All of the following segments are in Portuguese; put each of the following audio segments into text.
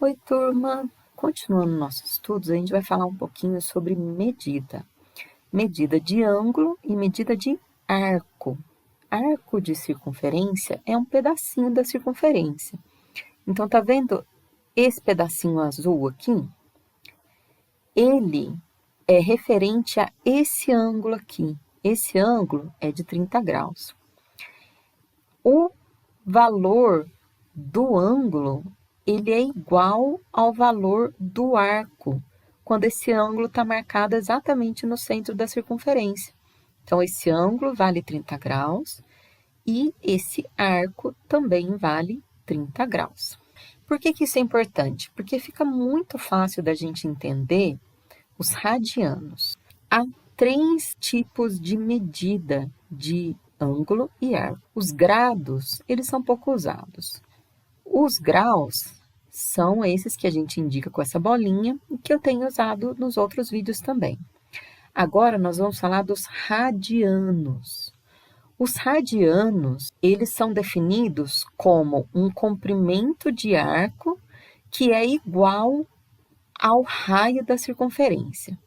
Oi, turma! Continuando nossos estudos, a gente vai falar um pouquinho sobre medida. Medida de ângulo e medida de arco. Arco de circunferência é um pedacinho da circunferência. Então, tá vendo esse pedacinho azul aqui? Ele é referente a esse ângulo aqui. Esse ângulo é de 30 graus. O valor do ângulo, ele é igual ao valor do arco, quando esse ângulo está marcado exatamente no centro da circunferência. Então, esse ângulo vale 30 graus e esse arco também vale 30 graus. Por que isso é importante? Porque fica muito fácil da gente entender os radianos. Há 3 tipos de medida de ângulo e arco. Os grados, eles são pouco usados. Os graus são esses que a gente indica com essa bolinha e que eu tenho usado nos outros vídeos também. Agora, nós vamos falar dos radianos. Os radianos, eles são definidos como um comprimento de arco que é igual ao raio da circunferência.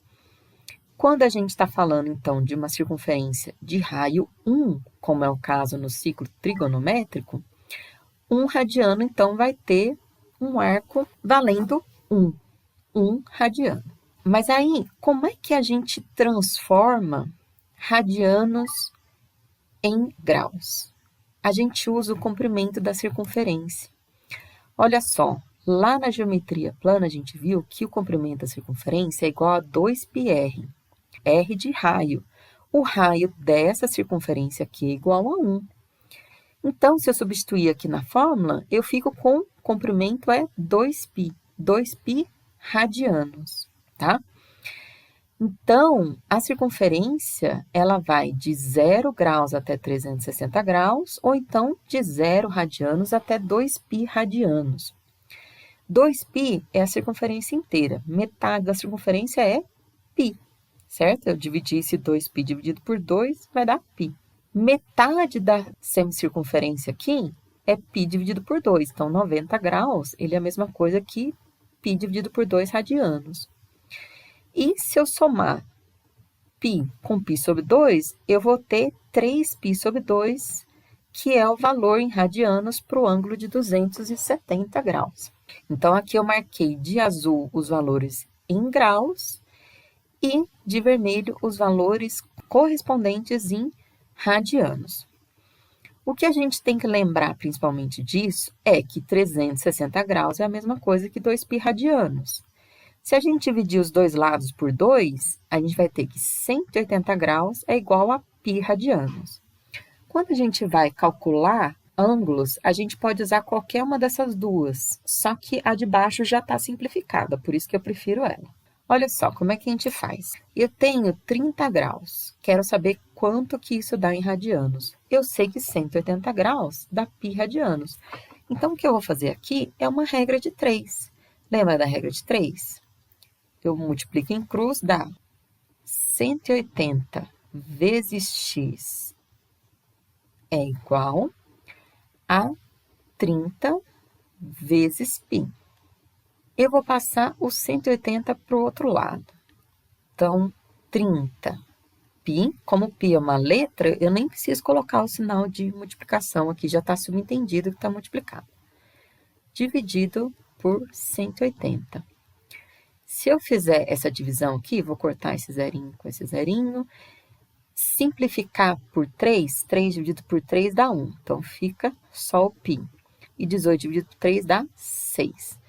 Quando a gente está falando, então, de uma circunferência de raio 1, como é o caso no ciclo trigonométrico, um radiano, então, vai ter um arco valendo 1 radiano. Mas aí, como é que a gente transforma radianos em graus? A gente usa o comprimento da circunferência. Olha só, lá na geometria plana, a gente viu que o comprimento da circunferência é igual a 2πr. R de raio. O raio dessa circunferência aqui é igual a 1. Então, se eu substituir aqui na fórmula, eu fico com o comprimento é 2π. 2π radianos, tá? Então, a circunferência, ela vai de 0 graus até 360 graus, ou então de 0 radianos até 2π radianos. 2π é a circunferência inteira. Metade da circunferência é π. Certo? Eu dividi esse 2π dividido por 2, vai dar π. Metade da semicircunferência aqui é π dividido por 2. Então, 90 graus, ele é a mesma coisa que π dividido por 2 radianos. E se eu somar π com π sobre 2, eu vou ter 3π sobre 2, que é o valor em radianos para o ângulo de 270 graus. Então, aqui eu marquei de azul os valores em graus, e de vermelho os valores correspondentes em radianos. O que a gente tem que lembrar principalmente disso é que 360 graus é a mesma coisa que 2π radianos. Se a gente dividir os dois lados por 2, a gente vai ter que 180 graus é igual a π radianos. Quando a gente vai calcular ângulos, a gente pode usar qualquer uma dessas duas, só que a de baixo já está simplificada, por isso que eu prefiro ela. Olha só, como é que a gente faz? Eu tenho 30 graus, quero saber quanto que isso dá em radianos. Eu sei que 180 graus dá π radianos. Então, o que eu vou fazer aqui é uma regra de 3. Lembra da regra de 3? Eu multiplico em cruz, dá 180 vezes x é igual a 30 vezes π. Eu vou passar o 180 para o outro lado. Então, 30 π, como π é uma letra, eu nem preciso colocar o sinal de multiplicação aqui, já está subentendido que está multiplicado. Dividido por 180. Se eu fizer essa divisão aqui, vou cortar esse zerinho com esse zerinho, simplificar por 3, 3 dividido por 3 dá 1. Então, fica só o π. E 18 dividido por 3 dá 6.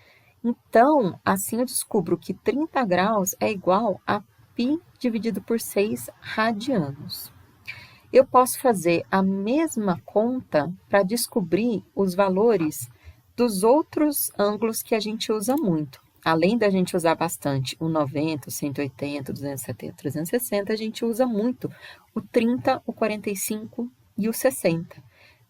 Então, assim eu descubro que 30 graus é igual a π dividido por 6 radianos. Eu posso fazer a mesma conta para descobrir os valores dos outros ângulos que a gente usa muito. Além da gente usar bastante o 90, o 180, o 270, 360, a gente usa muito o 30, o 45 e o 60.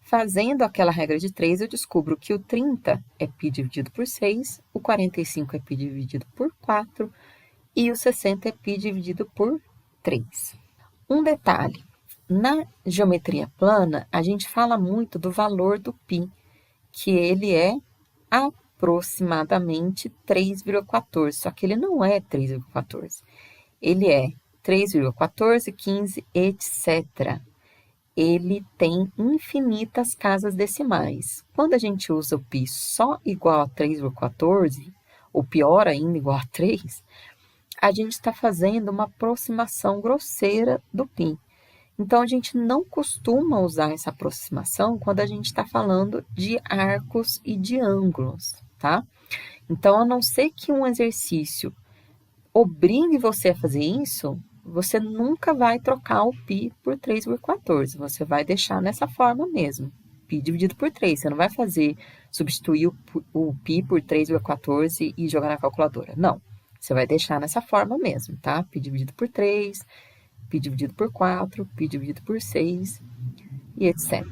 Fazendo aquela regra de 3, eu descubro que o 30 é π dividido por 6, o 45 é π dividido por 4 e o 60 é π dividido por 3. Um detalhe, na geometria plana, a gente fala muito do valor do π, que ele é a aproximadamente 3,14, só que ele não é 3,14. Ele é 3,14, 15, etc. Ele tem infinitas casas decimais. Quando a gente usa o π só igual a 3,14, ou pior ainda, igual a 3, a gente está fazendo uma aproximação grosseira do π. Então, a gente não costuma usar essa aproximação quando a gente está falando de arcos e de ângulos, tá? Então, a não ser que um exercício obrigue você a fazer isso, você nunca vai trocar o π por 3,14. Você vai deixar nessa forma mesmo, π dividido por 3. Você não vai substituir o π por 3,14 e jogar na calculadora. Não, você vai deixar nessa forma mesmo, tá? π dividido por 3, π dividido por 4, π dividido por 6 e etc.